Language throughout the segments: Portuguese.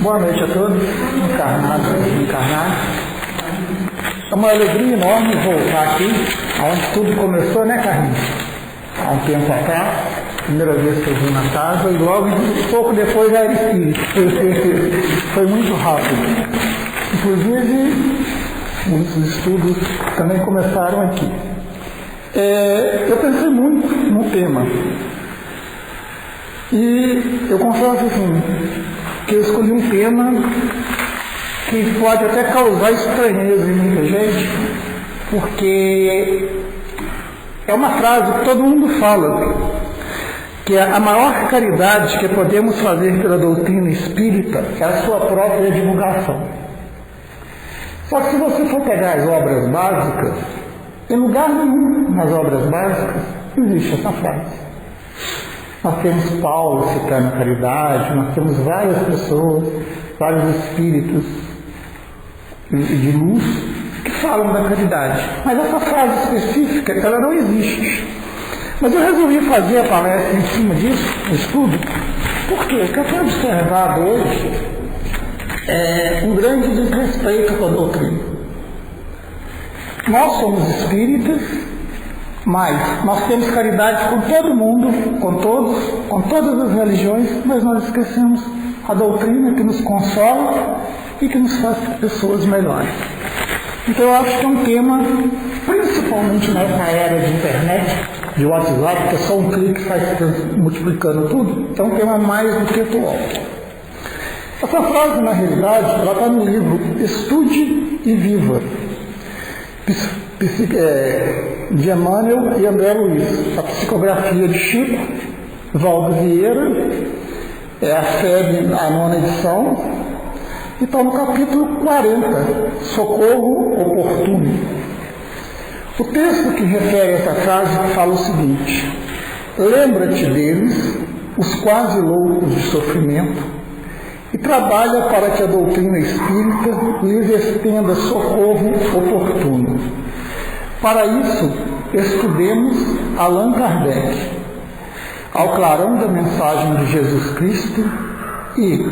Boa noite a todos, encarnados e desencarnados. É uma alegria enorme voltar aqui, onde tudo começou, né, Carlinhos? Há um tempo atrás, primeira vez que eu vim na casa, e logo, pouco depois, já era espírito. Foi muito rápido. Inclusive, muitos estudos também começaram aqui. Eu pensei muito no tema. E eu confesso assim, que eu escolhi um tema que pode até causar estranheza em muita gente, porque é uma frase que todo mundo fala, que a maior caridade que podemos fazer pela doutrina espírita é a sua própria divulgação. Só que se você for pegar as obras básicas, em lugar nenhum nas obras básicas existe essa frase. Nós temos Paulo citando a caridade, nós temos várias pessoas, vários espíritos de luz que falam da caridade. Mas essa frase específica, ela não existe. Mas eu resolvi fazer a palestra em cima disso, um estudo, porque o que eu tenho observado hoje é um grande desrespeito com a doutrina. Nós somos espíritas, mas nós temos caridade com todo mundo, com todos, com todas as religiões, mas nós esquecemos a doutrina que nos consola e que nos faz pessoas melhores. Então eu acho que é um tema, principalmente nessa era de internet, de WhatsApp, que é só um clique sai multiplicando tudo, é um tema mais do que atual. Essa frase, na realidade, ela está no livro Estude e Viva, de Emmanuel e André Luiz, a psicografia de Chico Valdo Vieira, é a FEB, a 9ª edição, e está no capítulo 40, Socorro Oportuno. O texto que refere a essa frase fala o seguinte: lembra-te deles, os quase loucos de sofrimento, e trabalha para que a doutrina espírita lhes estenda socorro oportuno. Para isso, estudemos Allan Kardec, ao clarão da mensagem de Jesus Cristo e,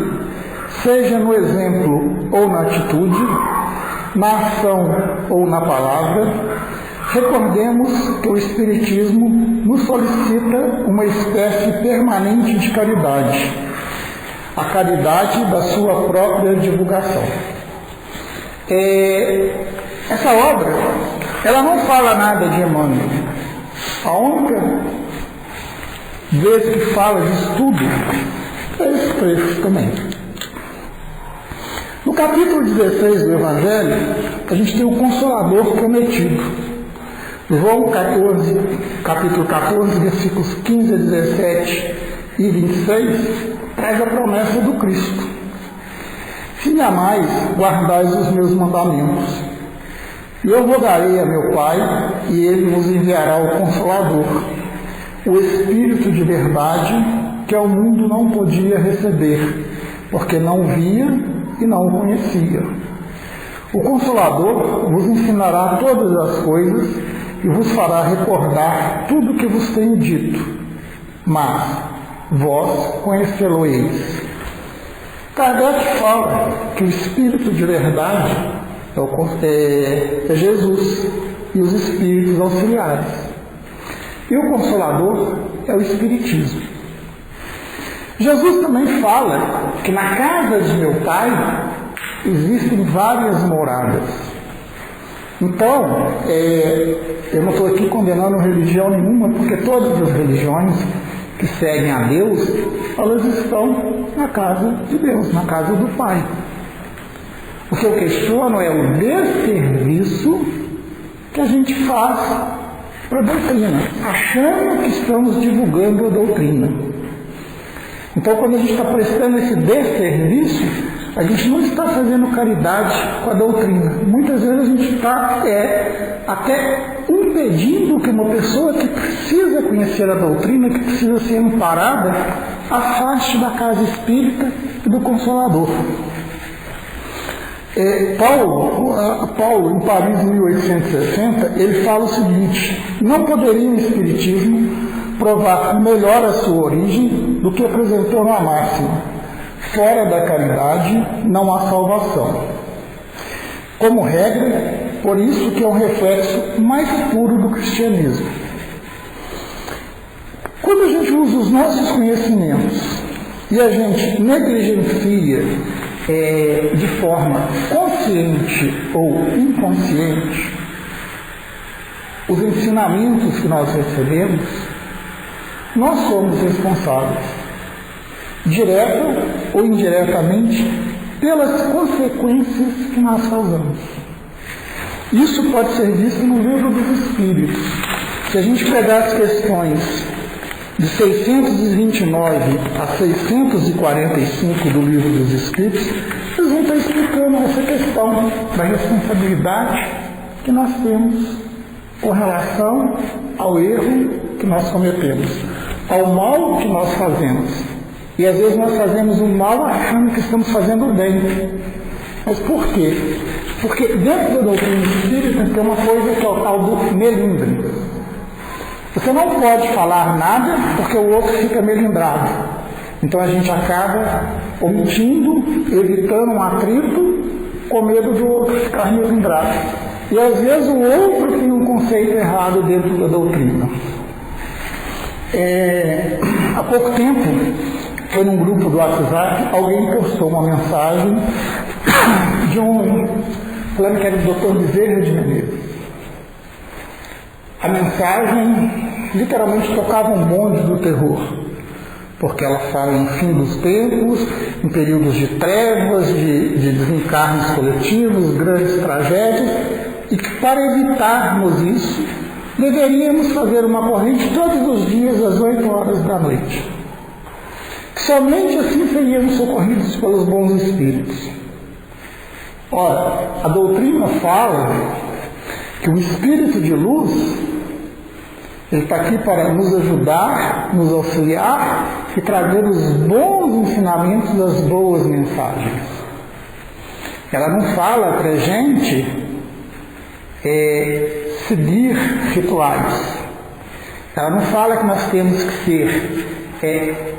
seja no exemplo ou na atitude, na ação ou na palavra, recordemos que o Espiritismo nos solicita uma espécie permanente de caridade, a caridade da sua própria divulgação. Essa obra, ela não fala nada de Emmanuel. A única vez que fala de estudo é esse trecho também. No capítulo 16 do Evangelho, a gente tem o Consolador prometido. João 14, capítulo 14, versículos 15 a 17 e 26, traz a promessa do Cristo: se me amais, guardais os meus mandamentos. E eu rogarei a meu Pai, e Ele nos enviará o Consolador, o Espírito de verdade, que ao mundo não podia receber, porque não via e não o conhecia. O Consolador vos ensinará todas as coisas e vos fará recordar tudo o que vos tenho dito, mas vós conhecê-lo-eis. Kardec fala que o Espírito de verdade é Jesus e os Espíritos auxiliares. E o Consolador é o Espiritismo. Jesus também fala que na casa de meu Pai existem várias moradas. Então, eu não estou aqui condenando religião nenhuma, porque todas as religiões que seguem a Deus, elas estão na casa de Deus, na casa do Pai. O que eu questiono é o desserviço que a gente faz para a doutrina, achando que estamos divulgando a doutrina. Então, quando a gente está prestando esse desserviço, a gente não está fazendo caridade com a doutrina. Muitas vezes a gente está até impedindo que uma pessoa que precisa conhecer a doutrina, que precisa ser amparada, afaste da casa espírita e do Consolador. Paulo, em Paris, em 1860, ele fala o seguinte: não poderia o Espiritismo provar melhor a sua origem do que apresentou na máxima: fora da caridade não há salvação. Como regra, por isso que é um reflexo mais puro do cristianismo. Quando a gente usa os nossos conhecimentos e a gente negligencia de forma consciente ou inconsciente os ensinamentos que nós recebemos, nós somos responsáveis, direta ou indiretamente, pelas consequências que nós causamos. Isso pode ser visto no Livro dos Espíritos. Se a gente pegar as questões de 629 a 645 do Livro dos Espíritos, eles vão estar explicando essa questão da responsabilidade que nós temos com relação ao erro que nós cometemos, ao mal que nós fazemos. E às vezes nós fazemos o mal achando que estamos fazendo o bem. Mas por quê? Porque dentro da doutrina espírita tem uma coisa que é o tal do melindre. Você não pode falar nada porque o outro fica melindrado. Então a gente acaba omitindo, evitando um atrito, com medo do outro ficar melindrado. E às vezes o outro tem um conceito errado dentro da doutrina. Há pouco tempo, foi num grupo do WhatsApp, alguém postou uma mensagem de falando que era o Dr. Bezerra de Menezes. A mensagem literalmente tocava um bonde do terror, porque ela fala no fim dos tempos, em períodos de trevas, de desencarnes coletivos, grandes tragédias, e que para evitarmos isso, deveríamos fazer uma corrente todos os dias às 8 horas da noite. Somente assim seríamos socorridos pelos bons espíritos. Ora, a doutrina fala que o espírito de luz, ele está aqui para nos ajudar, nos auxiliar e trazer os bons ensinamentos das boas mensagens. Ela não fala para a gente seguir rituais. Ela não fala que nós temos que ser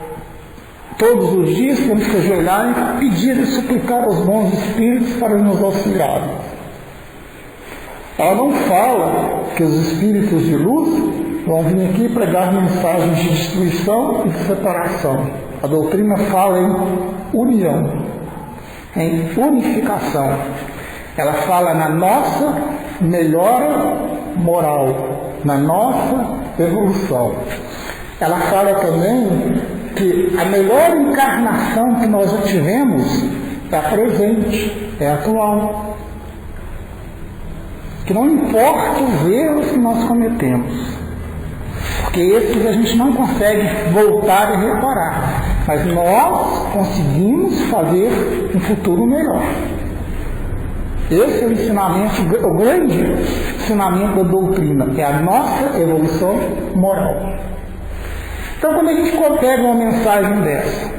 todos os dias temos que ajoelhar e pedir e suplicar aos bons espíritos para nos auxiliar. Ela não fala que os espíritos de luz vão vir aqui pregar mensagens de destruição e de separação. A doutrina fala em união, em unificação. Ela fala na nossa melhora moral, na nossa evolução. Ela fala também que a melhor encarnação que nós já tivemos é a presente, é a atual. Que não importa os erros que nós cometemos, porque esses a gente não consegue voltar e reparar, mas nós conseguimos fazer um futuro melhor. Esse é o ensinamento, o grande ensinamento da doutrina, que é a nossa evolução moral. Então, quando a gente pega uma mensagem dessa,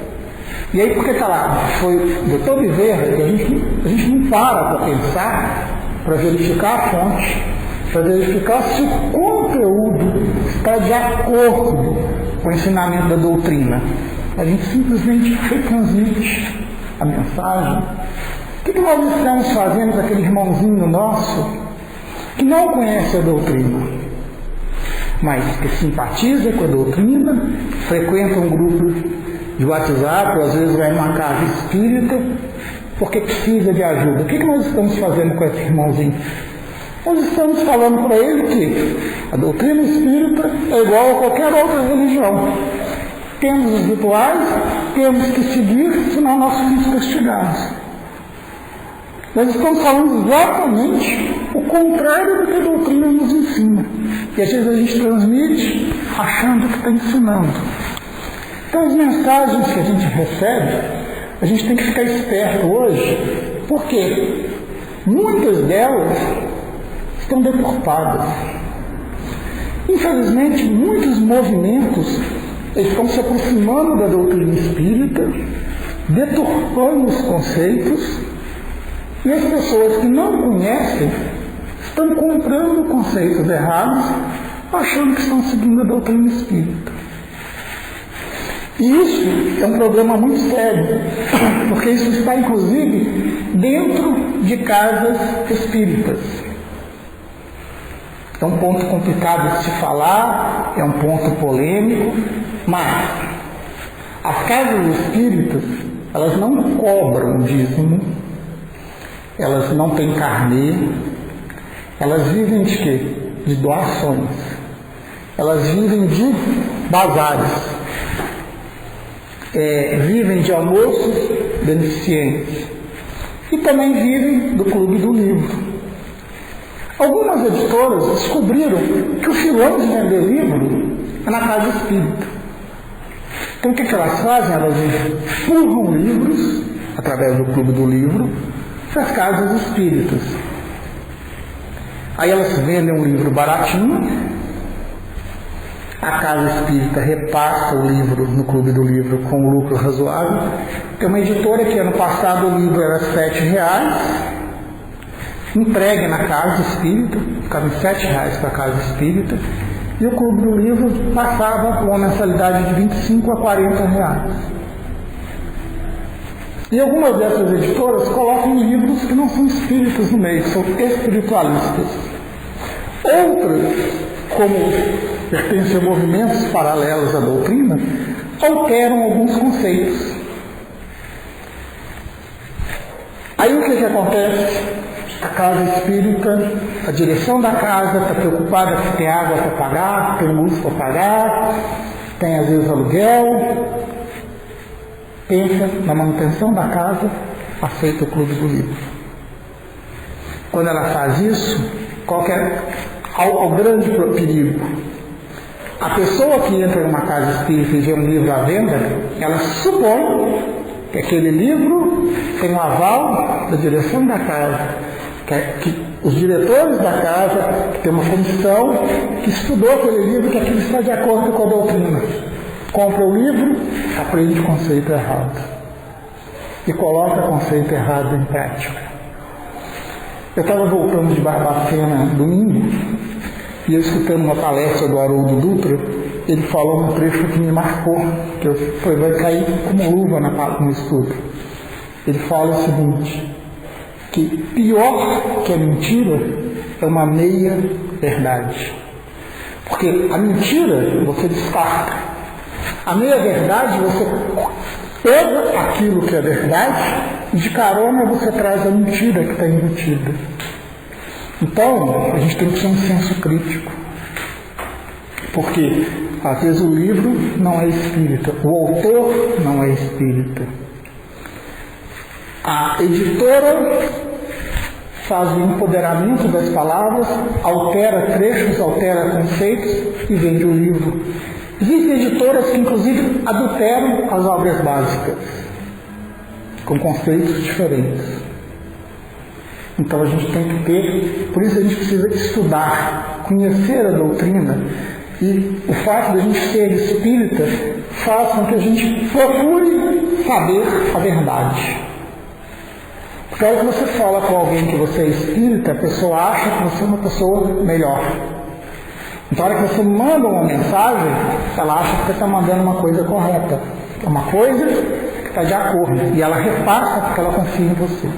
e aí porque está lá, foi o Dr. Bezerra, que a gente não para pensar, para verificar a fonte, para verificar se o conteúdo está de acordo com o ensinamento da doutrina. A gente simplesmente retransmite a mensagem. O que nós estamos fazendo com aquele irmãozinho nosso que não conhece a doutrina, mas que simpatiza com a doutrina, frequenta um grupo de WhatsApp, ou às vezes vai numa casa espírita, porque precisa de ajuda? O que nós estamos fazendo com esse irmãozinho? Nós estamos falando para ele que a doutrina espírita é igual a qualquer outra religião. Temos os rituais, temos que seguir, senão nós somos castigados. Nós estamos falando exatamente o contrário do que a doutrina nos ensina. E às vezes a gente transmite achando que está ensinando. Então as mensagens que a gente recebe, a gente tem que ficar esperto hoje, porque muitas delas estão deturpadas. Infelizmente, muitos movimentos estão se aproximando da doutrina espírita, deturpando os conceitos, e as pessoas que não conhecem estão comprando conceitos errados, achando que estão seguindo a doutrina espírita. E isso é um problema muito sério, porque isso está inclusive dentro de casas espíritas. É um ponto complicado de se falar, é um ponto polêmico, mas as casas espíritas, elas não cobram dízimo, elas não têm carnê, elas vivem de quê? De doações. Elas vivem de bazares, vivem de almoços beneficentes e também vivem do Clube do Livro. Algumas editoras descobriram que o filão de vender livro é na casa espírita. Então o que elas fazem? Elas empurram livros, através do Clube do Livro, para as casas espíritas. Aí elas vendem um livro baratinho, a casa espírita repassa o livro no Clube do Livro com um lucro razoável. Tem uma editora que ano passado o livro era R$7, entregue na casa espírita, ficava R$7 para a casa espírita, e o Clube do Livro passava com uma mensalidade de R$25 a R$40. E algumas dessas editoras colocam livros que não são espíritas no meio, que são espiritualistas. Outras, como pertencem a movimentos paralelos à doutrina, alteram alguns conceitos. Aí o que acontece? A casa espírita, a direção da casa está preocupada que tem água para pagar, tem luz para pagar, tem às vezes aluguel, pensa na manutenção da casa, aceita o Clube do Livro. Quando ela faz isso, ao grande perigo. A pessoa que entra numa casa espírita e vê um livro à venda, ela supõe que aquele livro tem um aval da direção da casa, que os diretores da casa, que tem uma comissão que estudou aquele livro, que aquilo está de acordo com a doutrina. Compra o livro, aprende o conceito errado e coloca o conceito errado em prática. Eu estava voltando de Barbacena domingo e eu escutando uma palestra do Haroldo Dutra, ele falou um trecho que me marcou, que vai cair como luva no estudo. Ele fala o seguinte, que pior que a mentira é uma meia verdade. Porque a mentira você descarta. A meia verdade você pega aquilo que é verdade e de carona você traz a mentira que está embutida. Então, a gente tem que ter um senso crítico. Porque, às vezes, o livro não é espírita, o autor não é espírita. A editora faz o empoderamento das palavras, altera trechos, altera conceitos e vende o livro. Existem editoras que, inclusive, adulteram as obras básicas, com conceitos diferentes. Então a gente tem que ter, por isso a gente precisa estudar, conhecer a doutrina, e o fato de a gente ser espírita faz com que a gente procure saber a verdade. Porque a hora que você fala com alguém que você é espírita, a pessoa acha que você é uma pessoa melhor. Então a hora que você manda uma mensagem, ela acha que você está mandando uma coisa correta, uma coisa que está de acordo, e ela repassa porque ela confia em você.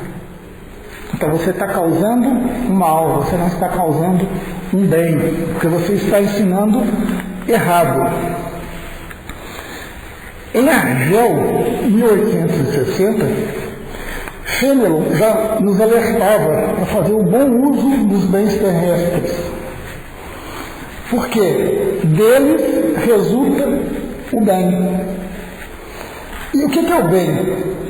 Então você está causando um mal, você não está causando um bem, porque você está ensinando errado. Em Argel, 1860, Fenelon já nos alertava para fazer o bom uso dos bens terrestres, porque deles resulta o bem. E o que é o bem?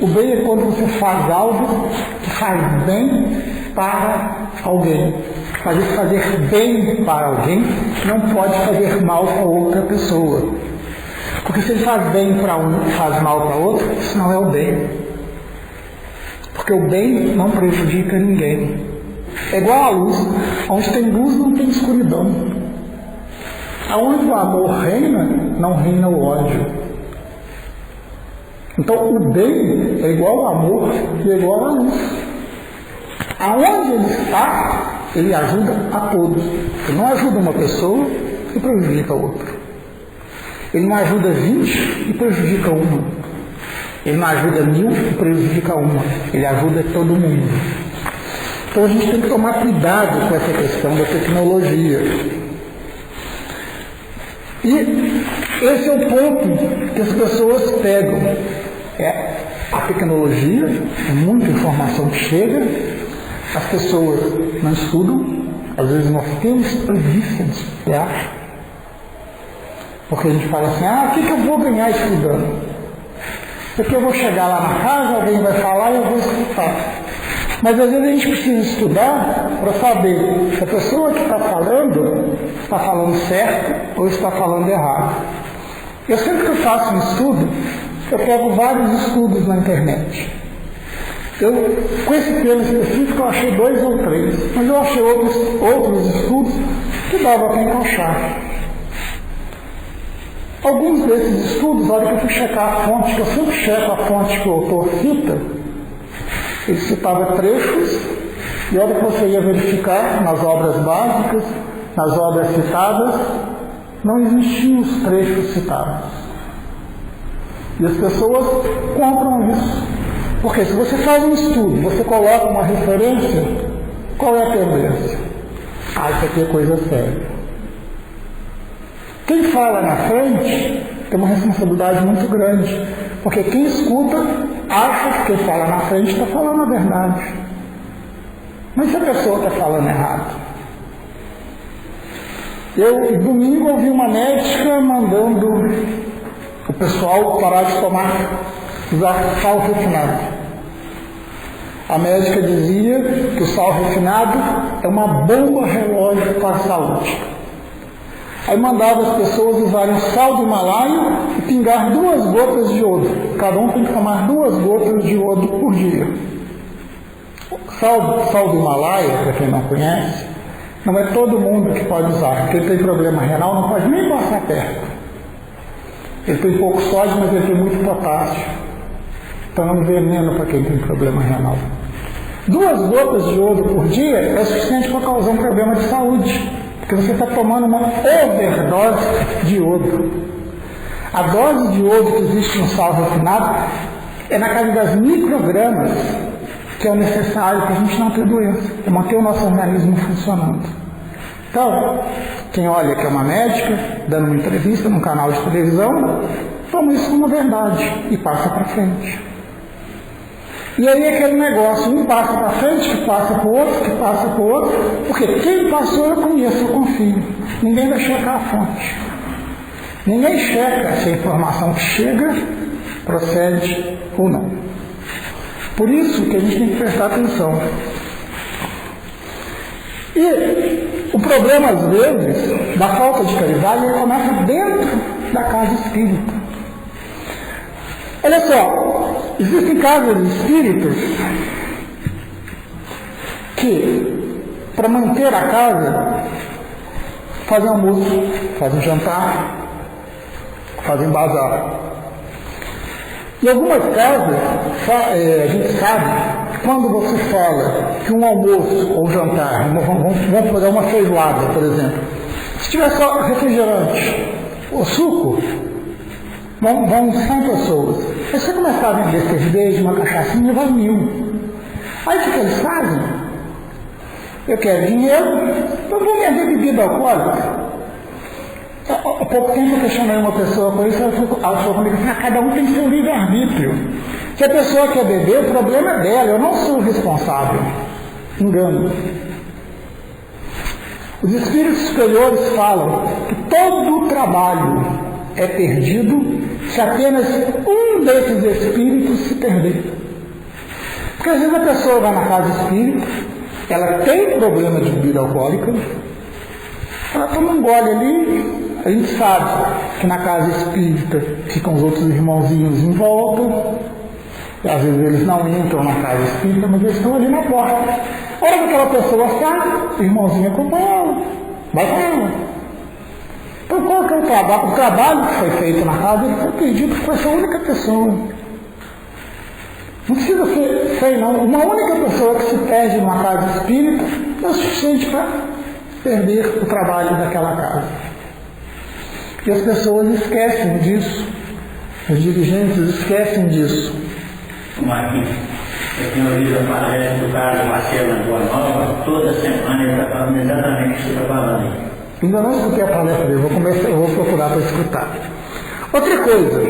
O bem é quando você faz algo que faz bem para alguém. Mas fazer bem para alguém não pode fazer mal para outra pessoa. Porque se ele faz bem para um e faz mal para outro, isso não é o bem. Porque o bem não prejudica ninguém. É igual a luz. Onde tem luz não tem escuridão. Aonde o amor reina, não reina o ódio. Então o bem é igual ao amor e é igual à luz. Aonde ele está, ele ajuda a todos. Ele não ajuda uma pessoa e prejudica a outra. Ele não ajuda 20 e prejudica uma. Ele não ajuda 1000 e prejudica uma. Ele ajuda todo mundo. Então a gente tem que tomar cuidado com essa questão da tecnologia. E esse é o ponto que as pessoas pegam. A tecnologia, é muita informação que chega, as pessoas não estudam, às vezes nós temos preguiça de estudar, porque a gente fala assim, o que eu vou ganhar estudando? Porque eu vou chegar lá na casa, alguém vai falar e eu vou escutar. Mas às vezes a gente precisa estudar para saber se a pessoa que está falando certo ou está falando errado. Eu sempre que eu faço um estudo, eu pego vários estudos na internet. Com esse tema específico eu achei 2 ou 3, mas eu achei outros estudos que dava para encaixar. Alguns desses estudos, na hora que eu fui checar a fonte, que eu sempre checo a fonte que o autor cita, ele citava trechos, e a hora que você ia verificar nas obras básicas, nas obras citadas, não existiam os trechos citados. E as pessoas compram isso. Porque se você faz um estudo, você coloca uma referência, qual é a tendência? Isso aqui é coisa séria. Quem fala na frente tem uma responsabilidade muito grande, porque quem escuta acha que quem fala na frente está falando a verdade. Mas se a pessoa está falando errado? Eu, domingo, ouvi uma médica mandando o pessoal parar de usar sal refinado. A médica dizia que o sal refinado é uma bomba relógio para a saúde. Aí mandava as pessoas usarem sal do Himalaia e pingar 2 gotas de iodo. Cada um tem que tomar 2 gotas de iodo por dia. Sal do Himalaia, para quem não conhece, não é todo mundo que pode usar. Quem tem problema renal não pode nem passar perto. Ele tem pouco sódio, mas ele tem muito potássio. Então é um veneno para quem tem problema renal. 2 gotas de iodo por dia é suficiente para causar um problema de saúde. Porque você está tomando uma overdose de iodo. A dose de iodo que existe no sal refinado é na casa das microgramas, que é o necessário para a gente não ter doença, para manter o nosso organismo funcionando. Então, quem olha que é uma médica, dando uma entrevista num canal de televisão, toma isso como verdade e passa para frente. E aí aquele negócio, um passa para frente, que passa para o outro, que passa para o outro, porque quem passou eu conheço, eu confio. Ninguém vai checar a fonte. Ninguém checa se a informação que chega procede ou não. Por isso que a gente tem que prestar atenção. E o problema, às vezes, da falta de caridade, ele começa dentro da casa espírita. Olha só, existem casas espíritas que, para manter a casa, fazem almoço, fazem jantar, fazem bazar. Em algumas casas, a gente sabe, quando você fala que um almoço ou jantar, vamos fazer uma feijoada, por exemplo, se tiver só refrigerante ou suco, vão 100 pessoas. Se você começar a vender cerveja, uma cachaçinha, vai 1000. Aí o que eles fazem? Eu quero dinheiro, eu vou vender bebida alcoólica. Há pouco tempo eu questionei uma pessoa com isso, ela falou comigo assim, cada um tem seu livre-arbítrio. Se a pessoa quer beber, o problema é dela, eu não sou o responsável. Engano. Os espíritos superiores falam que todo o trabalho é perdido se apenas um desses espíritos se perder. Porque às vezes a pessoa vai na casa espírita, ela tem problema de bebida alcoólica, ela toma um gole ali, a gente sabe que na casa espírita ficam os outros irmãozinhos em volta, e às vezes eles não entram na casa espírita, mas eles estão ali na porta. A hora que aquela pessoa sai, o irmãozinho acompanha ela, vai com ela. Então qual que é o trabalho? O trabalho que foi feito na casa, ele foi pedido por essa única pessoa. Não precisa ser não. Uma única pessoa que se perde numa casa espírita é o suficiente para perder o trabalho daquela casa. E as pessoas esquecem disso. Os dirigentes esquecem disso. Marquinhos, eu tenho ouvido a palestra do Carlos Marcelo na Boa Nova, toda semana ele está falando exatamente o que você está falando aí. Ainda não escutei a palestra dele, eu vou procurar para escutar. Outra coisa,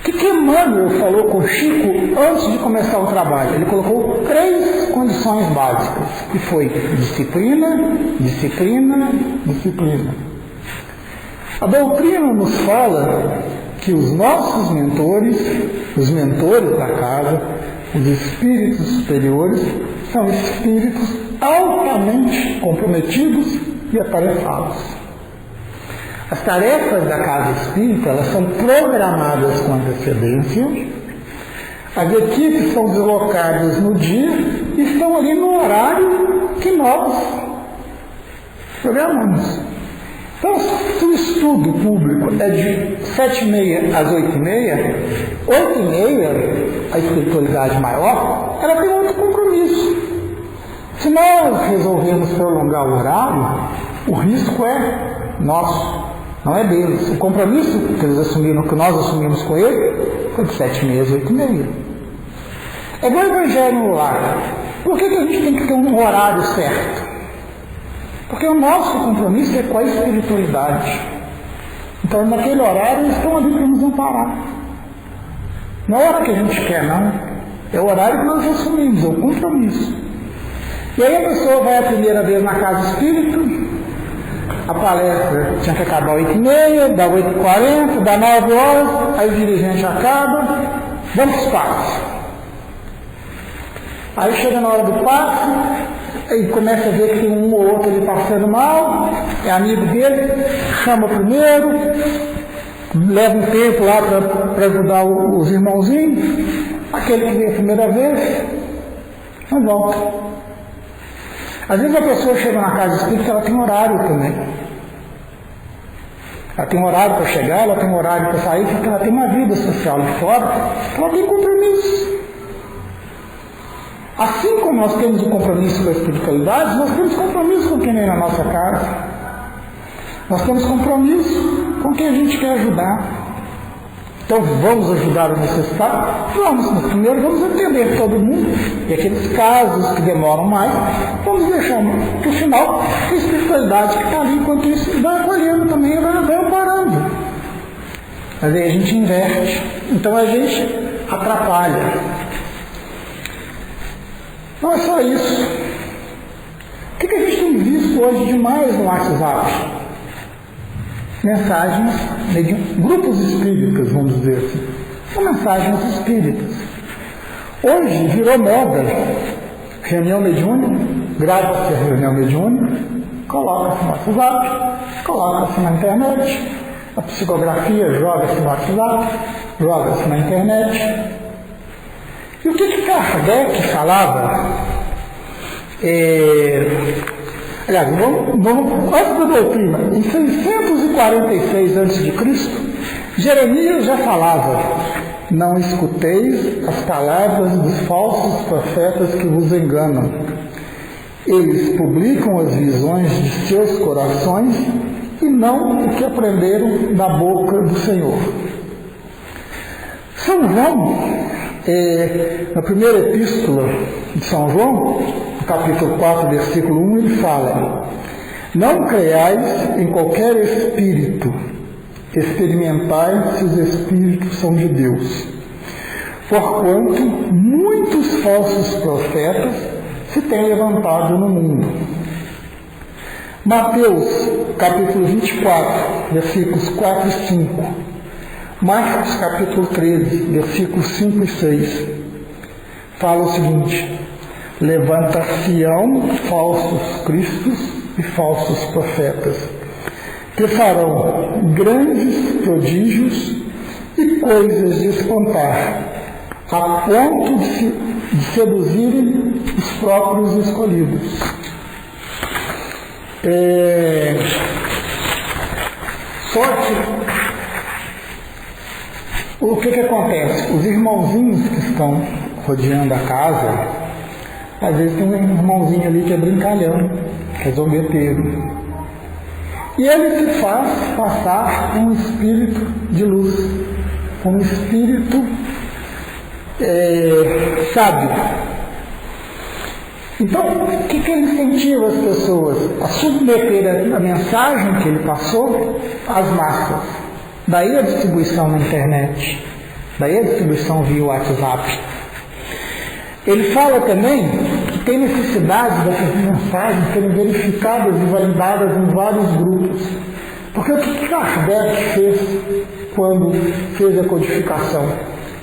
que Emmanuel falou com Chico antes de começar o trabalho? Ele colocou 3 condições básicas, que foi disciplina, disciplina, disciplina. A doutrina nos fala que os nossos mentores, os mentores da casa, os espíritos superiores, são espíritos altamente comprometidos e atarefados. As tarefas da casa espírita, elas são programadas com antecedência, as equipes são deslocadas no dia e estão ali no horário que nós programamos. Então, se o estudo público é de 7h30 às 8h30, 8h30, a espiritualidade maior, ela tem outro compromisso. Se nós resolvermos prolongar o horário, o risco é nosso, não é deles. O compromisso que eles assumiram, que nós assumimos com ele, foi de 7h30 às 8h30. É igual o evangelho no lar. Por que a gente tem que ter um horário certo? Porque o nosso compromisso é com a espiritualidade. Então, naquele horário, eles estão ali para nos amparar. Não é a hora que a gente quer, não. É o horário que nós assumimos, é o compromisso. E aí a pessoa vai a primeira vez na casa espírita, a palestra tinha que acabar às 8h30, dá 8h40, dá 9 horas, aí o dirigente acaba, vamos para os passos. Aí chega na hora do passo, e começa a ver que tem um ou outro ali passando mal, é amigo dele, chama primeiro, leva um tempo lá para ajudar os irmãozinhos, aquele que veio a primeira vez, não volta. Às vezes a pessoa chega na casa espírita, ela tem horário também. Ela tem horário para chegar, ela tem horário para sair, porque ela tem uma vida social de fora, ela tem compromisso. Assim como nós temos o compromisso com a espiritualidade, nós temos compromisso com quem vem na nossa casa. Nós temos compromisso com quem a gente quer ajudar. Então vamos ajudar o necessitado? Vamos, mas primeiro vamos atender todo mundo. E aqueles casos que demoram mais, vamos deixar para o final a espiritualidade que está ali, enquanto isso vai acolhendo também, vai amparando. Mas aí a gente inverte. Então a gente atrapalha. Não é só isso. O que a gente tem visto hoje demais no WhatsApp? Mensagens, grupos espíritas, vamos dizer assim. São mensagens espíritas. Hoje virou moda. Reunião mediúnica, grava-se a reunião mediúnica, coloca-se no WhatsApp, coloca-se na internet. A psicografia joga-se no WhatsApp, joga-se na internet. E o que Kardec falava? Aliás, antes da doutrina, em 646 a.C., Jeremias já falava: não escuteis as palavras dos falsos profetas que vos enganam. Eles publicam as visões de seus corações e não o que aprenderam da boca do Senhor. São João, na primeira epístola de São João, no capítulo 4, versículo 1, ele fala: não creiais em qualquer espírito, experimentai se os espíritos são de Deus, porquanto muitos falsos profetas se têm levantado no mundo. Mateus, capítulo 24, versículos 4 e 5. Marcos, capítulo 13, versículos 5 e 6. Fala o seguinte: levantar-se-ão falsos cristos e falsos profetas, que farão grandes prodígios e coisas de espantar, a ponto de seduzirem os próprios escolhidos. Só que o que acontece? Os irmãozinhos que estão rodeando a casa, às vezes tem um irmãozinho ali que é brincalhão, que é zombeteiro. E ele se faz passar um espírito de luz, um espírito sábio. Então, o que ele incentiva as pessoas? A submeter a mensagem que ele passou às massas. Daí a distribuição na internet, daí a distribuição via WhatsApp. Ele fala também que tem necessidade dessas mensagens serem verificadas e validadas em vários grupos. Porque o que Kardec fez quando fez a codificação?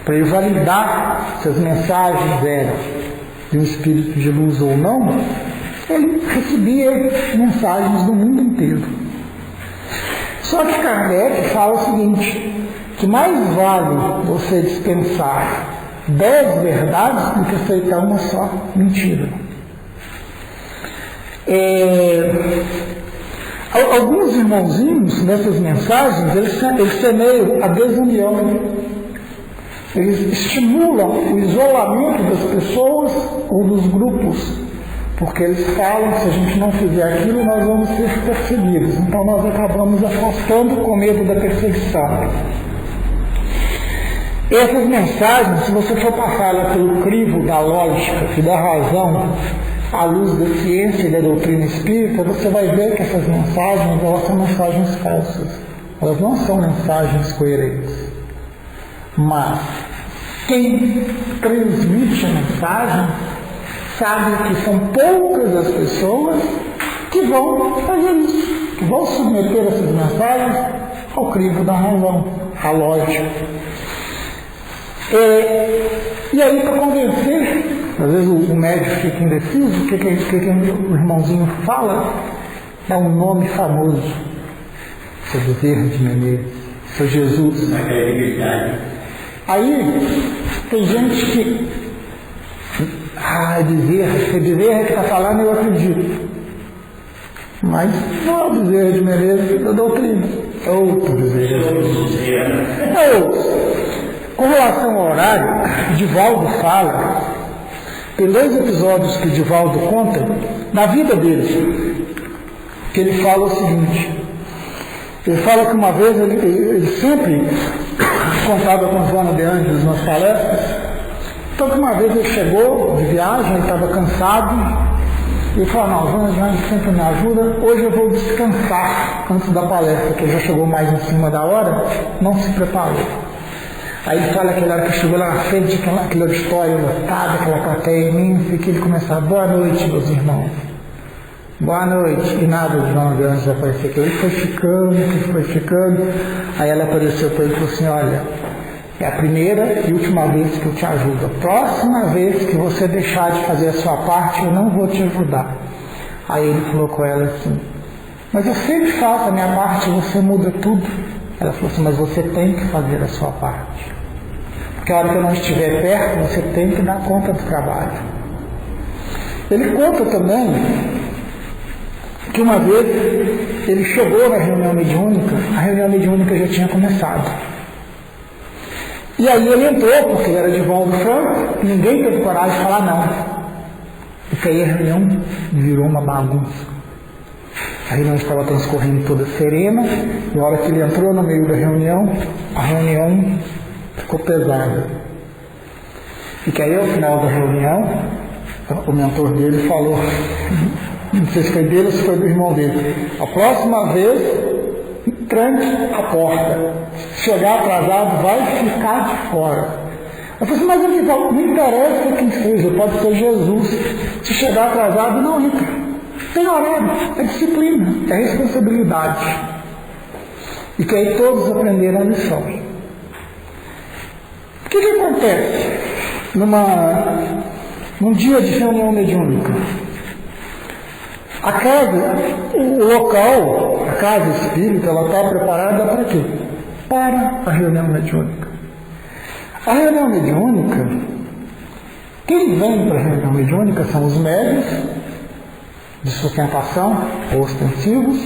Para ele validar se as mensagens eram de um espírito de luz ou não, ele recebia mensagens do mundo inteiro. Só que Kardec fala o seguinte, que mais vale você dispensar 10 verdades do que aceitar uma só mentira. Alguns irmãozinhos, nessas mensagens, eles semeiam a desunião. Eles estimulam o isolamento das pessoas ou dos grupos, porque eles falam que se a gente não fizer aquilo, nós vamos ser perseguidos. Então nós acabamos afastando com medo da perseguição. Essas mensagens, se você for passá-las pelo crivo da lógica e da razão, à luz da ciência e da doutrina espírita, você vai ver que essas mensagens, elas são mensagens falsas. Elas não são mensagens coerentes. Mas quem transmite a mensagem sabe que são poucas as pessoas que vão fazer isso, que vão submeter essas mensagens ao crivo da razão, à lógica. E aí, para convencer, às vezes o médico fica indeciso, o que o irmãozinho fala, dá um nome famoso, seu Bezerra de Menezes, seu Jesus. Aí tem gente que Bezerra que está falando, eu acredito. Mas não é o Bezerra de Menezes da doutrina, é outro Bezerra. É outro. Com relação ao horário, Divaldo fala, tem 2 episódios que Divaldo conta na vida dele, que ele fala o seguinte, ele fala que uma vez ele sempre contava com Joana de Ângeles nas palestras, então que uma vez ele chegou de viagem, ele estava cansado, e ele falou, não, Joana de Ângeles sempre me ajuda, hoje eu vou descansar antes da palestra, que já chegou mais em cima da hora, não se preparou. Aí ele fala aquela hora que chegou lá na frente, aquele auditório lotado, aquela plateia imensa, e que ele começava, boa noite, meus irmãos. Boa noite. E nada de Joana de Ângeles aparecer. Ele foi ficando. Aí ela apareceu para ele e falou assim, olha, é a primeira e última vez que eu te ajudo. A próxima vez que você deixar de fazer a sua parte, eu não vou te ajudar. Aí ele falou com ela assim, mas eu sempre faço a minha parte, você muda tudo. Ela falou assim, mas você tem que fazer a sua parte. Porque a hora que eu não estiver perto, você tem que dar conta do trabalho. Ele conta também que uma vez ele chegou na reunião mediúnica, a reunião mediúnica já tinha começado. E aí ele entrou, porque ele era Divaldo Franco, ninguém teve coragem de falar não. Porque aí a reunião virou uma bagunça. A reunião estava transcorrendo toda serena, e a hora que ele entrou no meio da reunião, a reunião ficou pesada. E que aí ao final da reunião, o mentor dele falou, não sei se foi dele ou se foi do irmão dele, a próxima vez, tranque a porta. Se chegar atrasado, vai ficar de fora. Eu falei assim, mas ele falou, não interessa quem seja, pode ser Jesus. Se chegar atrasado, não entra. Tem horário, é disciplina, é responsabilidade. E que aí todos aprenderam a lição. O que acontece num dia de reunião mediúnica? A casa, o local, a casa espírita, ela está preparada para quê? Para a reunião mediúnica. A reunião mediúnica, quem vem para a reunião mediúnica são os médiuns de sustentação, ostensivos,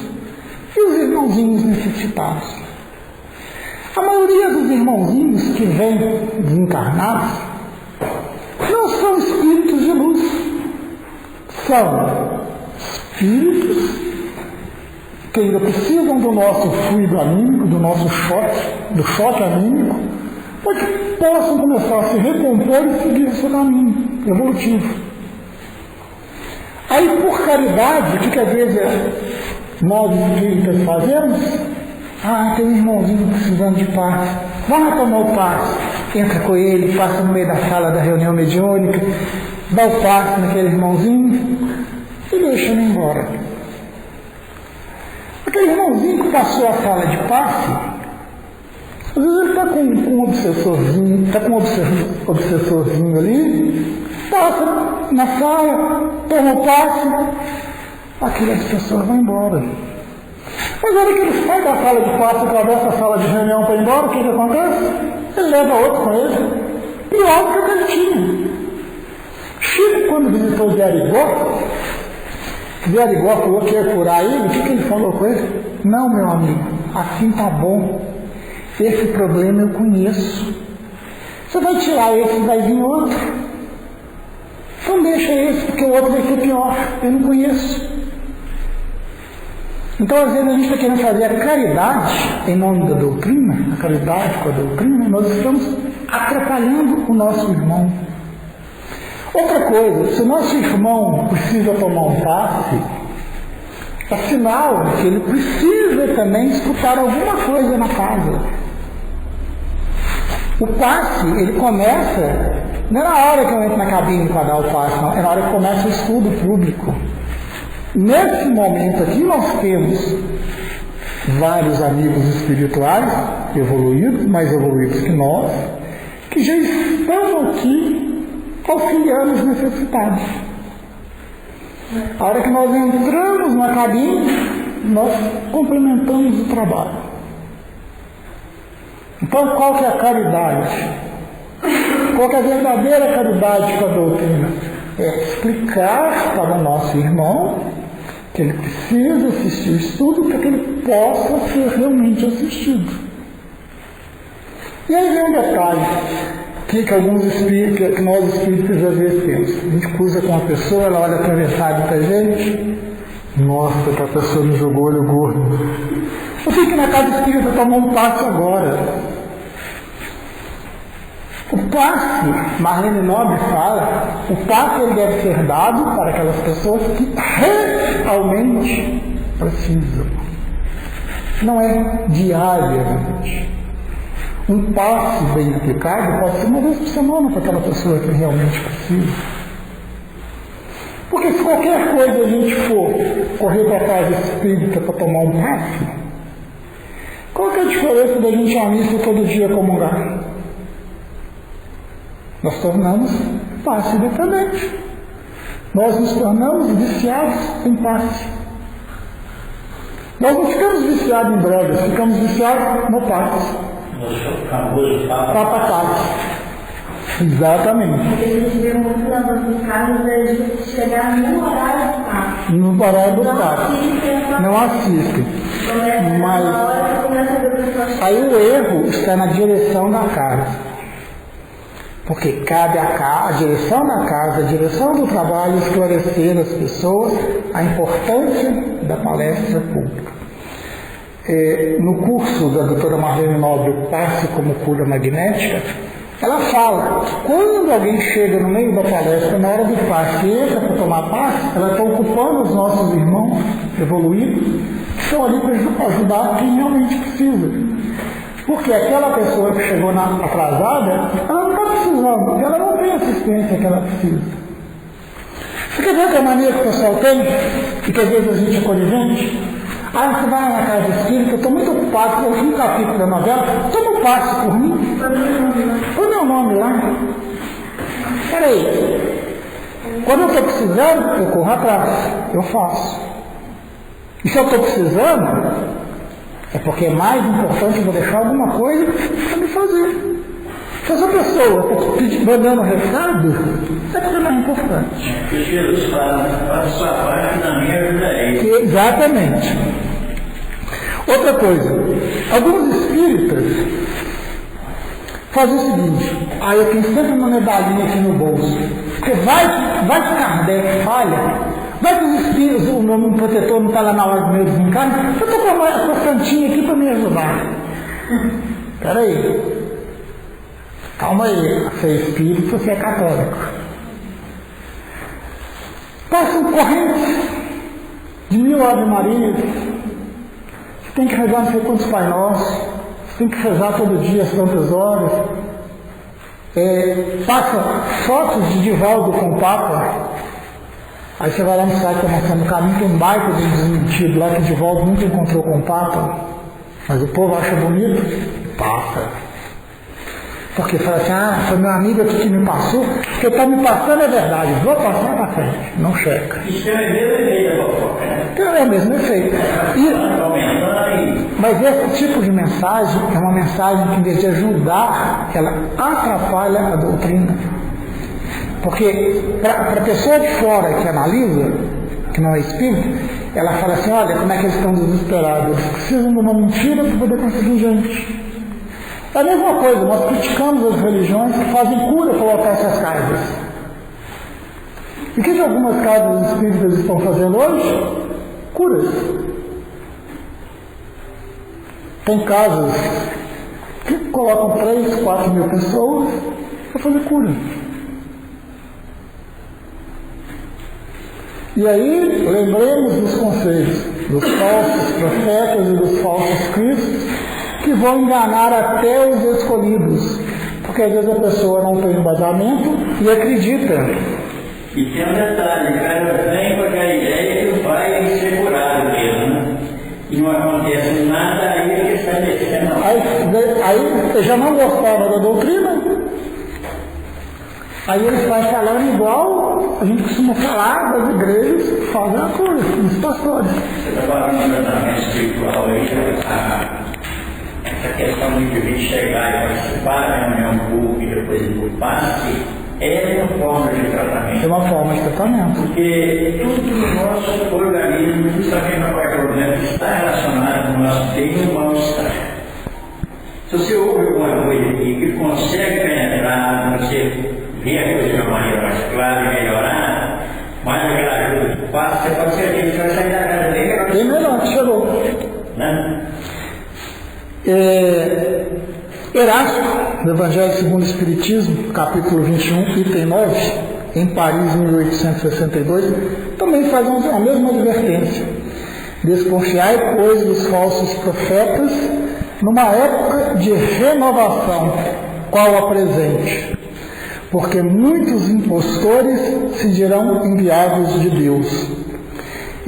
e os irmãozinhos necessitados. A maioria dos irmãozinhos que vêm desencarnados não são espíritos de luz, são espíritos que ainda precisam do nosso fluido anímico, do nosso choque, do choque anímico, para que possam começar a se recompor e seguir o seu caminho evolutivo. Aí, por caridade, o que às vezes nós espíritas fazemos? Tem um irmãozinho precisando de passe. Vamos tomar o passe. Entra com ele, passa no meio da sala da reunião mediúnica, dá o passe naquele irmãozinho e deixa ele embora. Aquele irmãozinho que passou a sala de passe, às vezes ele está com um obsessorzinho, obsessorzinho ali, passa na sala, toma o passe, aquelas pessoas vão embora. Mas na hora que ele sai da sala de passe, atravessa a sala de reunião para ir embora, o que acontece? Ele leva outro com ele. Pior do que ele tinha. Chico, quando visitou Zé Arigó falou que ia curar ele, o que ele falou com ele? Não, meu amigo, assim tá bom. Esse problema eu conheço. Você vai tirar esse e vai vir outro. Então deixa esse, porque o outro vai ser pior. Eu não conheço. Então, às vezes, a gente está querendo fazer a caridade em nome da doutrina, a caridade com a doutrina, nós estamos atrapalhando o nosso irmão. Outra coisa, se o nosso irmão precisa tomar um passe, é sinal que ele precisa também escutar alguma coisa na casa. O passe, ele começa, não é na hora que eu entro na cabine para dar o passe, não, é na hora que começa o estudo público. Nesse momento aqui nós temos vários amigos espirituais evoluídos, mais evoluídos que nós, que já estão aqui auxiliando os necessitados. A hora que nós entramos na cabine, nós complementamos o trabalho. Então, qual que é a caridade? Qual que é a verdadeira caridade com a doutrina? É explicar para o nosso irmão que ele precisa assistir o estudo para que ele possa ser realmente assistido. E aí vem um detalhe que alguns espíritos, que nós espíritos às vezes temos. A gente cruza com uma pessoa, ela olha atravessada para a gente, nossa, que a pessoa me jogou olho gordo. Eu fico na casa espírita tomar um passe agora. O passe, Marlene Nobre fala, o passe ele deve ser dado para aquelas pessoas que realmente precisam. Não é diariamente. Um passe bem aplicado pode ser uma vez por semana para aquela pessoa que realmente precisa. Porque se qualquer coisa a gente for correr para a casa espírita para tomar um passe, qual que é a diferença da gente ir à missa todo dia comungar? Nós tornamos passe dependente. Nós nos tornamos viciados em passe. Nós não ficamos viciados em drogas, ficamos viciados no passe. Passe. Exatamente. Porque a gente vê muito nas nossas casas a gente chegar no horário do passe. No horário do passe. Não assistem. Mas aí o erro está na direção da casa. Porque cabe a direção da casa, a direção do trabalho, esclarecer às pessoas a importância da palestra pública. No curso da doutora Marlene Nobre, o Passe como Cura Magnética, ela fala que quando alguém chega no meio da palestra, na hora do passe, entra para tomar passe, ela está ocupando os nossos irmãos evoluídos, que estão ali para ajudar quem realmente precisa. Porque aquela pessoa que chegou atrasada, ela não está precisando, porque ela não tem a assistência que ela precisa. Você quer ver a mania que o pessoal tem? E que às vezes a gente é conivente? Você vai na casa espírita, eu estou muito ocupado, eu vi um capítulo da novela, toma um passe por mim. Põe meu nome lá. Peraí. Quando eu estou precisando, eu corro atrás, eu faço. E se eu estou precisando, é porque é mais importante eu vou deixar alguma coisa para me fazer. Se essa pessoa está mandando recado, é porque não é importante. Que Jesus fala, faça sua parte, na minha ajudarei. Exatamente. Outra coisa, alguns espíritas fazem o seguinte, eu tenho sempre uma medalhinha aqui no bolso. Porque vai que Kardec falha, Vai que os espíritos, o meu protetor não está lá na hora do meu desencarne, eu estou com essa santinha aqui para me ajudar. Espera aí. Calma aí, você é espírito, você é católico. Passam correntes de 1000 Ave Marias. Você tem que rezar não sei quantos Pai Nossos. Você tem que rezar todo dia as tantas horas. Passa fotos de Divaldo com o Papa. Aí você vai lá no site da Maçã do Caminho, tem um baita de desmentido lá que Divaldo nunca encontrou com o Papa. Mas o povo acha bonito e passa. Porque fala assim, foi meu amigo aqui que me passou, porque está me passando é verdade, vou passar para frente, não checa. Isso é o mesmo efeito da fofoca, né? É o mesmo efeito. Mas esse tipo de mensagem é uma mensagem que, em vez de ajudar, ela atrapalha a doutrina. Porque para a pessoa de fora que analisa, que não é espírito, ela fala assim, olha como é que eles estão desesperados, eles precisam de uma mentira para poder conseguir gente. É a mesma coisa, nós criticamos as religiões que fazem cura para lotar essas cargas. E o que algumas casas espíritas estão fazendo hoje? Curas. Tem casas que colocam 3, 4 mil pessoas para fazer cura. E aí, lembremos dos conselhos dos falsos profetas e dos falsos cristos, que vão enganar até os escolhidos, porque às vezes a pessoa não tem embasamento e acredita. E tem um detalhe, o cara vem com a ideia que vai ser curado mesmo, né? E não acontece nada, aí ele está descendo. Aí ele já não gostava da doutrina, aí ele vai falando igual a gente costuma falar das igrejas que fazem a coisa, dos pastores. Você está falando do tratamento espiritual aí, essa questão de vir chegar e participar da reunião pública e depois ir por passe é uma forma de tratamento. É uma forma de tratamento. Porque tudo no nosso organismo, justamente no qual problema, está relacionado com o nosso bem e o mal-estar. Se você ouve alguma coisa aqui que consegue penetrar, você vê a coisa de uma maneira mais clara e melhorar, mais aquela ajuda que passa, você pode ser que você vai sair da casa bem melhor. Bem melhor, chegou. Né? Erasto, no Evangelho segundo o Espiritismo, capítulo 21, item 9, em Paris, 1862, também faz a mesma advertência. Desconfiai, pois, dos falsos profetas numa época de renovação, qual a presente, porque muitos impostores se dirão enviados de Deus.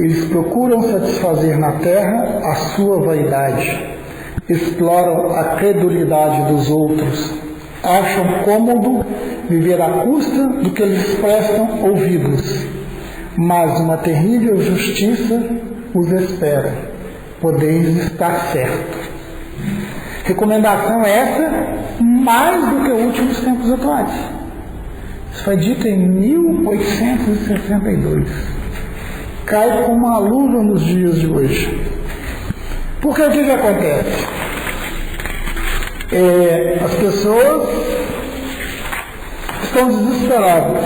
Eles procuram satisfazer na terra a sua vaidade, exploram a credulidade dos outros, acham cômodo viver à custa do que lhes prestam ouvidos, mas uma terrível justiça os espera, podeis estar certo. Recomendação essa, mais do que últimos tempos atuais. Isso foi dito em 1862. Cai como uma luva nos dias de hoje. Porque o que acontece? As pessoas estão desesperadas,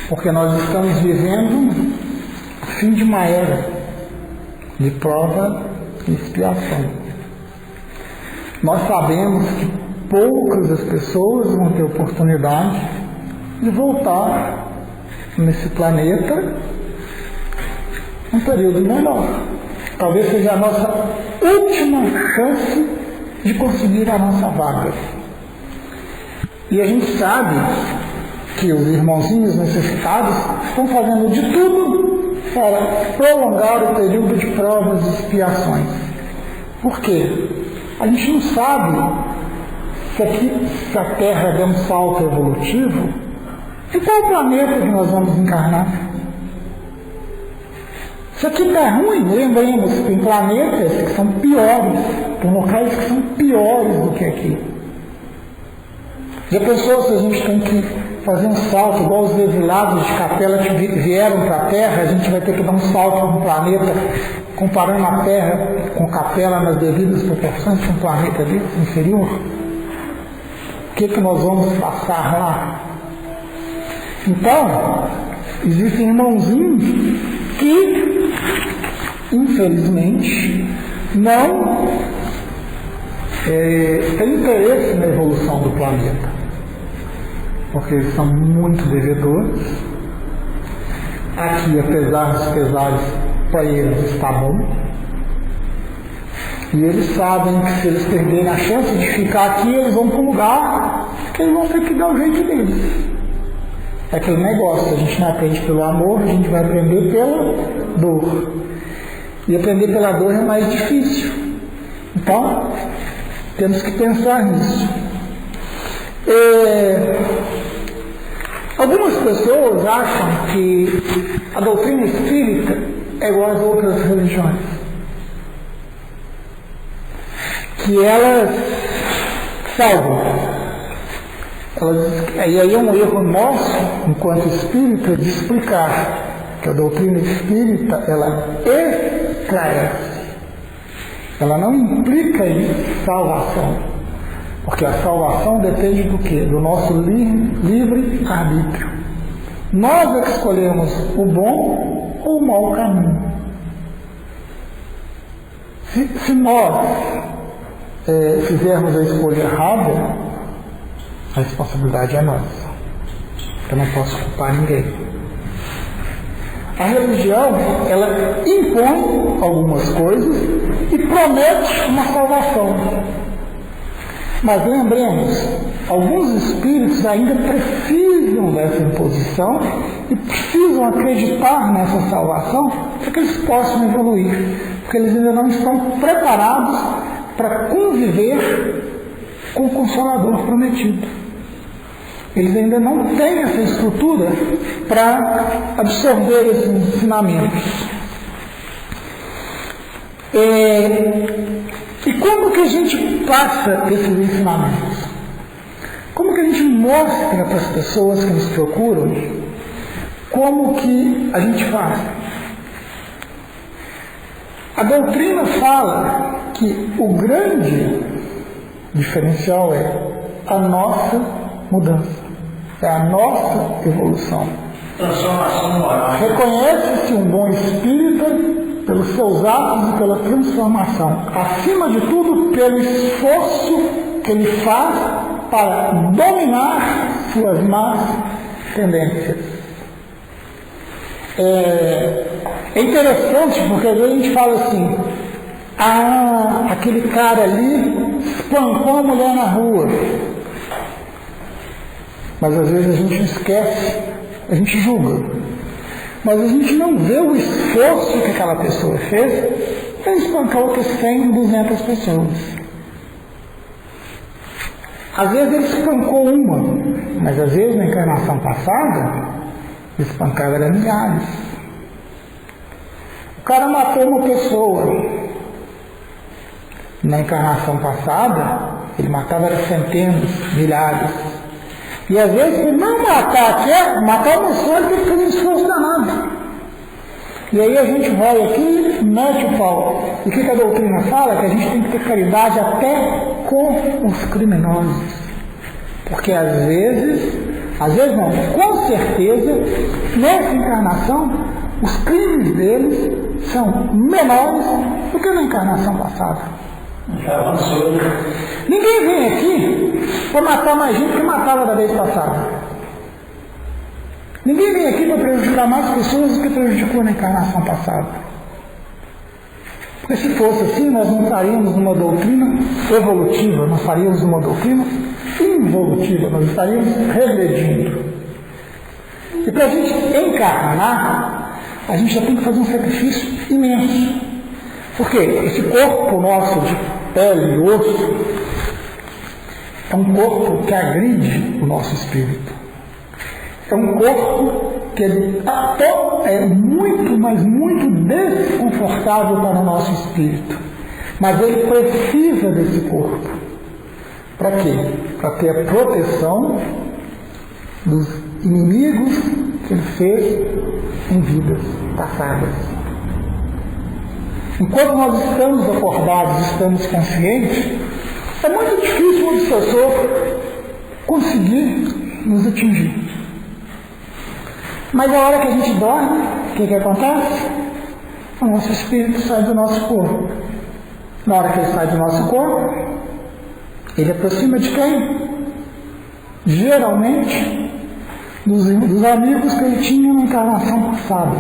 porque nós estamos vivendo o fim de uma era de prova e expiação. Nós sabemos que poucas das pessoas vão ter oportunidade de voltar nesse planeta um período menor. Talvez seja a nossa última chance de conseguir a nossa vaga. E a gente sabe que os irmãozinhos necessitados estão fazendo de tudo para prolongar o período de provas e expiações. Por quê? A gente não sabe se a Terra der um salto evolutivo, em qual planeta que nós vamos encarnar? Isso aqui está ruim, lembremos, tem planetas que são piores, tem locais que são piores do que aqui. Já pensou se a gente tem que fazer um salto, igual os exilados de Capela que vieram para a Terra, a gente vai ter que dar um salto para um planeta, comparando a Terra com Capela nas devidas proporções com um planeta desse inferior? O que nós vamos passar lá? Então, Existem irmãozinhos que, infelizmente, não têm interesse na evolução do planeta, porque eles são muito devedores. Aqui, apesar dos pesares, para eles está bom. E eles sabem que se eles perderem a chance de ficar aqui, eles vão para um lugar que eles vão ter que dar o jeito deles. É aquele negócio, a gente não aprende pelo amor, a gente vai aprender pela dor. E aprender pela dor é mais difícil. Então, temos que pensar nisso. Algumas pessoas acham que a doutrina espírita é igual às outras religiões, que elas salvam. E aí é um erro nosso, enquanto espírita, de explicar que a doutrina espírita, ela esclarece. Ela não implica em salvação. Porque a salvação depende do quê? Do nosso livre arbítrio. Nós é que escolhemos o bom ou o mau caminho. Se nós fizermos a escolha errada, a responsabilidade é nossa. Eu não posso culpar ninguém. A religião, ela impõe algumas coisas e promete uma salvação. Mas lembremos, alguns espíritos ainda precisam dessa imposição e precisam acreditar nessa salvação para que eles possam evoluir, porque eles ainda não estão preparados para conviver com o Consolador prometido. Eles ainda não têm essa estrutura para absorver esses ensinamentos. E como que a gente passa esses ensinamentos? Como que a gente mostra para as pessoas que nos procuram como que a gente faz? A doutrina fala que o grande diferencial é a nossa mudança, é a nossa evolução. Transformação moral. Reconhece-se um bom espírita pelos seus atos e pela transformação, acima de tudo pelo esforço que ele faz para dominar suas más tendências. É interessante porque às vezes a gente fala assim: aquele cara ali espancou a mulher na rua. Mas às vezes a gente esquece, a gente julga. Mas a gente não vê o esforço que aquela pessoa fez para espancar outras 100, 200 pessoas. Às vezes ele espancou uma, mas às vezes na encarnação passada, ele espancava era milhares. O cara matou uma pessoa. Na encarnação passada, ele matava era centenas, milhares. E às vezes, por não matar uma só, ele tem que fazer um esforço danado. E aí a gente vai aqui e mete o pau. E o que a doutrina fala? Que a gente tem que ter caridade até com os criminosos. Porque às vezes não, com certeza, nessa encarnação, os crimes deles são menores do que na encarnação passada. Ninguém vem aqui para matar mais gente que matava da vez passada. Ninguém vem aqui para prejudicar mais pessoas do que prejudicou na encarnação passada. Porque se fosse assim, nós não estaríamos numa doutrina evolutiva, nós estaríamos numa doutrina involutiva, nós estaríamos regredindo. E para a gente encarnar, a gente já tem que fazer um sacrifício imenso. Porque esse corpo nosso de pele e osso é um corpo que agride o nosso espírito. É um corpo que é muito, mas muito desconfortável para o nosso espírito. Mas ele precisa desse corpo. Para quê? Para ter a proteção dos inimigos que ele fez em vidas passadas. Enquanto nós estamos acordados, estamos conscientes, é muito difícil o obsessor conseguir nos atingir. Mas a hora que a gente dorme, o que acontece? O nosso espírito sai do nosso corpo. Na hora que ele sai do nosso corpo, ele aproxima de quem? Geralmente, dos amigos que ele tinha na encarnação passada.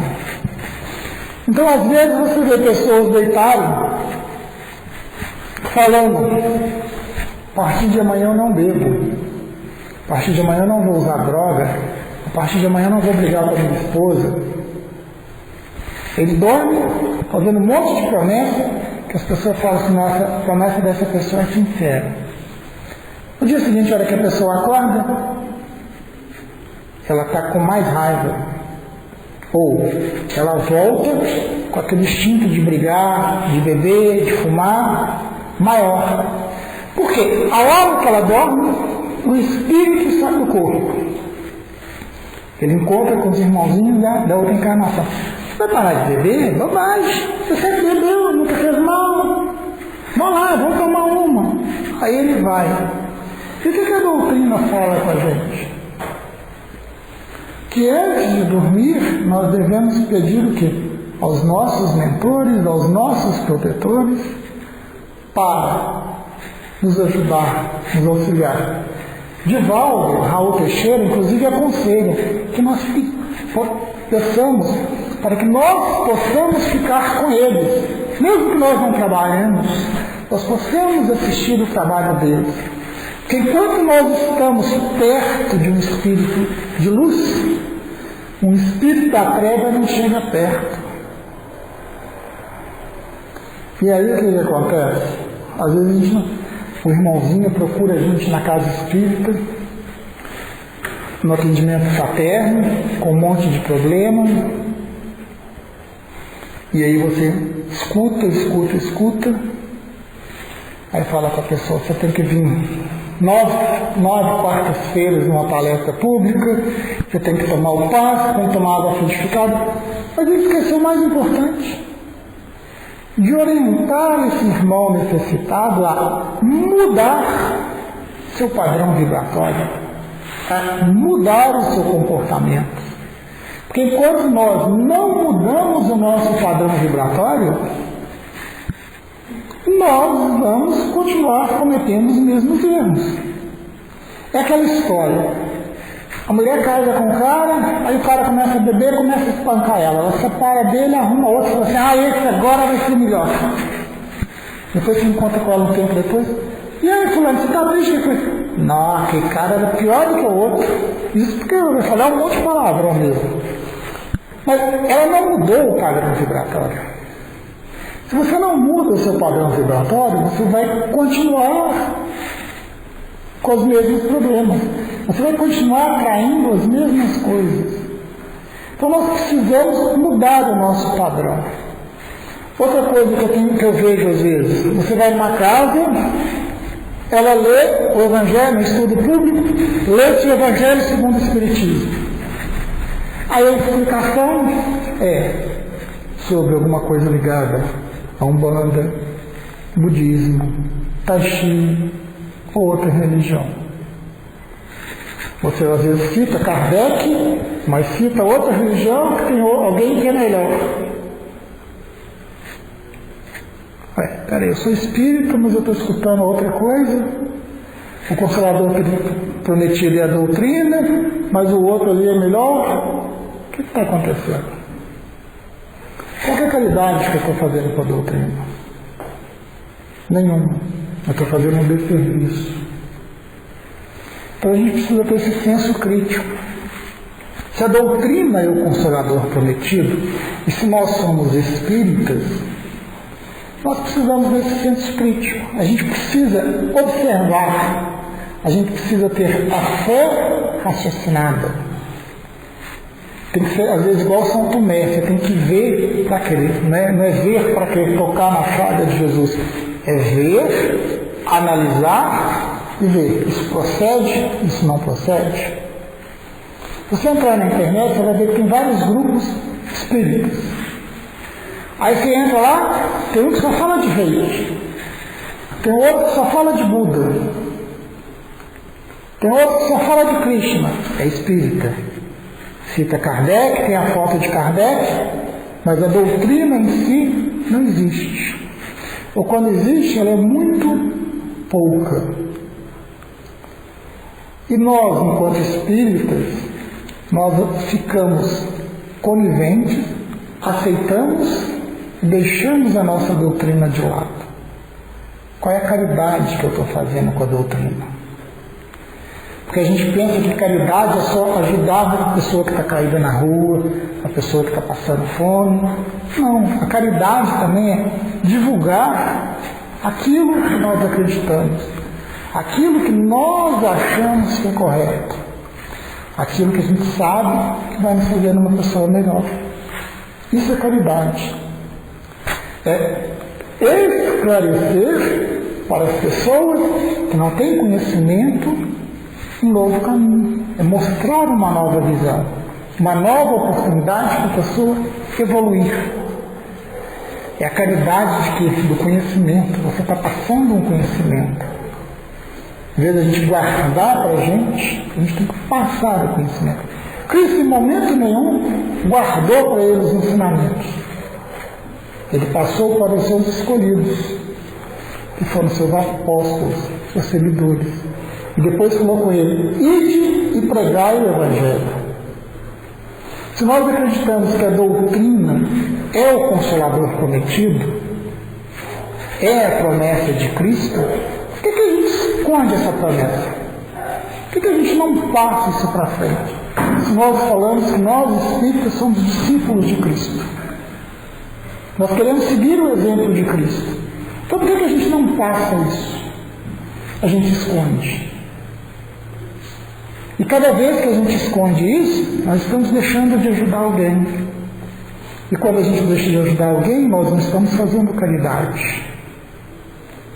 Então, às vezes, você vê pessoas deitadas falando: a partir de amanhã eu não bebo, a partir de amanhã eu não vou usar droga, a partir de amanhã eu não vou brigar com a minha esposa. Ele dorme fazendo um monte de promessa que as pessoas falam assim: nossa, a promessa dessa pessoa é sincera. No dia seguinte, a hora que a pessoa acorda, ela está com mais raiva, ou ela volta com aquele instinto de brigar, de beber, de fumar maior. Porque a hora que ela dorme, o espírito sai do corpo. Ele encontra com os irmãozinhos da outra encarnação. Vai parar de beber? Bobagem. Você sempre bebeu, nunca fez mal. Vamos lá, vamos tomar uma. Aí ele vai. E o que a doutrina fala com a gente? Que antes de dormir, nós devemos pedir o quê? Aos nossos mentores, aos nossos protetores, para nos ajudar, nos auxiliar. Divaldo, Raul Teixeira, inclusive, aconselha que nós peçamos para que nós possamos ficar com eles, mesmo que nós não trabalhemos, nós possamos assistir o trabalho deles. Porque enquanto nós estamos perto de um espírito de luz, um espírito da treva não chega perto. E aí o que acontece? Às vezes o irmãozinho procura a gente na casa espírita, no atendimento fraterno, com um monte de problema, e aí você escuta, aí fala com a pessoa: você tem que vir 9 quartas-feiras numa palestra pública, você tem que tomar o passe, tem que tomar água frutificada. Mas ele esqueceu o mais importante, de orientar esse irmão necessitado a mudar seu padrão vibratório, a mudar o seu comportamento. Porque enquanto nós não mudamos o nosso padrão vibratório, nós vamos continuar cometendo os mesmos erros. É aquela história: a mulher casa com o cara, aí o cara começa a beber, começa a espancar ela separa dele, arruma outro, fala assim: esse agora vai ser melhor. Depois se encontra com ela um tempo depois: e aí, fulano, você está triste? Não, aquele cara era pior do que o outro. Isso porque eu vou falar um monte de palavrão mesmo. Mas ela não mudou o padrão vibratório. Se você não muda o seu padrão vibratório, você vai continuar com os mesmos problemas. Você vai continuar atraindo as mesmas coisas. Então nós precisamos mudar o nosso padrão. Outra coisa que eu vejo às vezes: você vai numa casa, ela lê o Evangelho, no estudo público, lê-se o Evangelho segundo o Espiritismo. Aí a explicação é sobre alguma coisa ligada a Umbanda, budismo, Tai Chi ou outra religião. Você às vezes cita Kardec, mas cita outra religião que tem alguém que é melhor. Peraí, eu sou espírita, mas eu estou escutando outra coisa. O Consolador prometia ler a doutrina, mas o outro ali é melhor. O que está acontecendo? Qual é a caridade que eu estou fazendo com a doutrina? Nenhuma. Eu estou fazendo um desserviço. Então a gente precisa ter esse senso crítico. Se a doutrina é o Consolador prometido, e se nós somos espíritas, nós precisamos desse senso crítico. A gente precisa observar, a gente precisa ter a fé raciocinada. Tem que ser, às vezes, igual São Tomé, você tem que ver para querer, não é ver para querer tocar na chaga de Jesus, é ver, analisar e ver, isso procede, isso não procede. Se você entrar na internet, você vai ver que tem vários grupos espíritas. Aí você entra lá, tem um que só fala de reiki, tem outro que só fala de Buda, tem outro que só fala de Krishna, é espírita. Cita Kardec, tem a foto de Kardec, mas a doutrina em si não existe. Ou quando existe, ela é muito pouca. E nós, enquanto espíritas, nós ficamos coniventes, aceitamos e deixamos a nossa doutrina de lado. Qual é a caridade que eu estou fazendo com a doutrina? Porque a gente pensa que caridade é só ajudar a pessoa que está caída na rua, a pessoa que está passando fome. Não, a caridade também é divulgar aquilo que nós acreditamos, aquilo que nós achamos que é correto, aquilo que a gente sabe que vai nos fazer uma pessoa melhor. Isso é caridade. É esclarecer para as pessoas que não têm conhecimento um novo caminho, é mostrar uma nova visão, uma nova oportunidade para a pessoa evoluir. É a caridade do conhecimento, você está passando um conhecimento. Em vez de a gente guardar para a gente tem que passar o conhecimento. Cristo, em momento nenhum, guardou para eles os ensinamentos. Ele passou para os seus escolhidos, que foram seus apóstolos, seus seguidores. E depois colocou ele: ide e pregai o Evangelho. Se nós acreditamos que a doutrina é o Consolador prometido, é a promessa de Cristo, por que a gente esconde essa promessa? Por que a gente não passa isso para frente? Se nós falamos que nós, espíritas, somos discípulos de Cristo, nós queremos seguir o exemplo de Cristo, então por que a gente não passa isso? A gente esconde. E cada vez que a gente esconde isso, nós estamos deixando de ajudar alguém. E quando a gente deixa de ajudar alguém, nós não estamos fazendo caridade.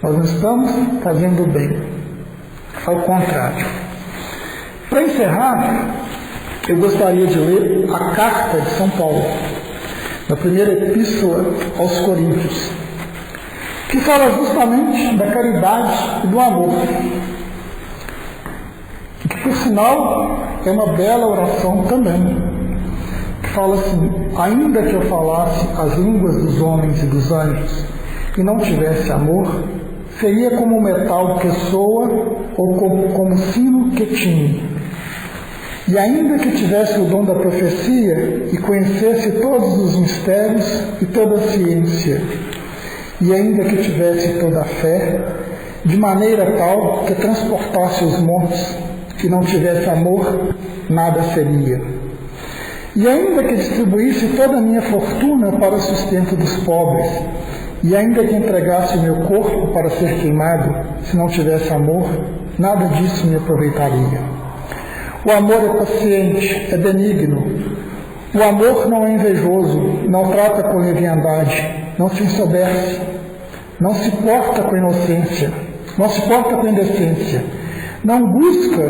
Nós não estamos fazendo o bem. Ao contrário. Para encerrar, eu gostaria de ler a carta de São Paulo, na primeira epístola aos Coríntios, que fala justamente da caridade e do amor. Que, por sinal, é uma bela oração também, que fala assim: ainda que eu falasse as línguas dos homens e dos anjos e não tivesse amor, seria como o metal que soa ou como o sino que tine. E ainda que tivesse o dom da profecia e conhecesse todos os mistérios e toda a ciência, e ainda que tivesse toda a fé, de maneira tal que transportasse os montes, que não tivesse amor, nada seria. E ainda que distribuísse toda a minha fortuna para o sustento dos pobres, e ainda que entregasse o meu corpo para ser queimado, se não tivesse amor, nada disso me aproveitaria. O amor é paciente, é benigno. O amor não é invejoso, não trata com leviandade, não se ensoberbe, não se porta com inocência, não se porta com indecência, não busca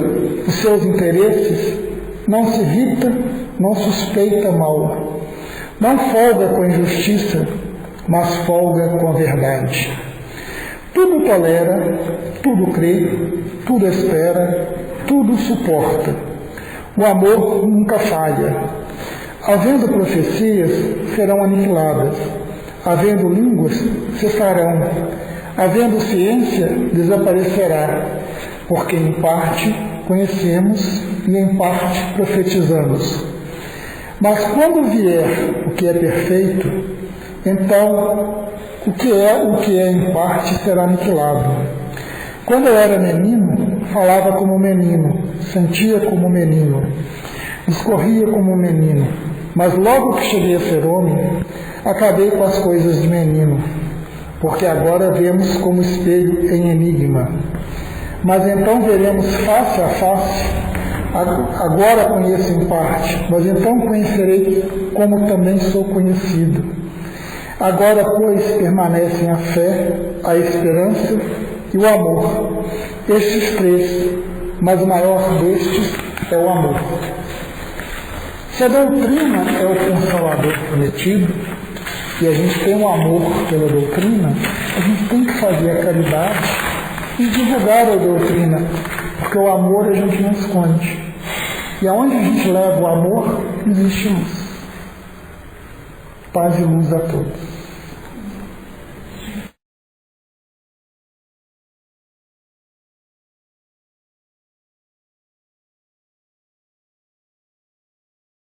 os seus interesses, não se irrita, não suspeita mal, não folga com a injustiça, mas folga com a verdade. Tudo tolera, tudo crê, tudo espera, tudo suporta. O amor nunca falha. Havendo profecias, serão aniquiladas. Havendo línguas, cessarão. Havendo ciência, desaparecerá. Porque em parte conhecemos e em parte profetizamos. Mas quando vier o que é perfeito, então o que é em parte será aniquilado. Quando eu era menino, falava como menino, sentia como menino, discorria como menino, mas logo que cheguei a ser homem, acabei com as coisas de menino, porque agora vemos como espelho em enigma. Mas então veremos face a face. Agora conheço em parte, mas então conhecerei como também sou conhecido. Agora, pois, permanecem a fé, a esperança e o amor. Estes três, mas o maior destes é o amor. Se a doutrina é o Consolador prometido, e a gente tem um amor pela doutrina, a gente tem que fazer a caridade e divulgar a doutrina, porque o amor a gente não esconde. E aonde a gente leva o amor, existe luz. Paz e luz a todos.